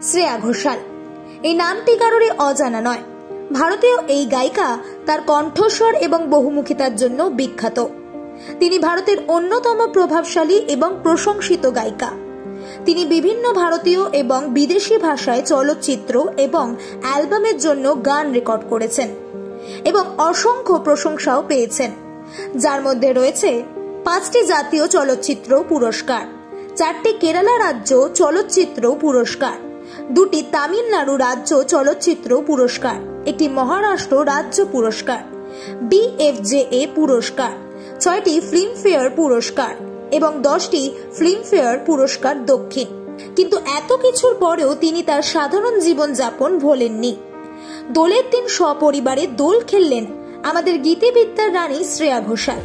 শ্রেয়া ঘোষাল। এই নামটি কারোরই অজানা নয়। ভারতীয় এই গায়িকা তার কণ্ঠস্বর এবং বহুমুখিতার জন্য বিখ্যাত। তিনি ভারতের অন্যতম প্রভাবশালী এবং প্রশংসিত গায়িকা। তিনি বিভিন্ন ভারতীয় এবং বিদেশি ভাষায় চলচ্চিত্র এবং অ্যালবামের জন্য গান রেকর্ড করেছেন এবং অসংখ্য প্রশংসাও পেয়েছেন, যার মধ্যে রয়েছে 5টি জাতীয় চলচ্চিত্র পুরস্কার, 4টি কেরালা রাজ্য চলচ্চিত্র পুরস্কার, 2টি তামিলনাড়ু রাজ্য চলচ্চিত্র পুরস্কার, 1টি মহারাষ্ট্র রাজ্য পুরস্কার, BFJA পুরস্কার, 6টি ফিল্মফেয়ার পুরস্কার এবং 10টি ফিল্মফেয়ার পুরস্কার দক্ষিণ। কিন্তু এত কিছুর পরেও তিনি তার সাধারণ জীবনযাপন ভোলেননি। দোলের দিন সপরিবারে দোল খেললেন আমাদের গীতিবিদ্যার রানী শ্রেয়া ঘোষাল।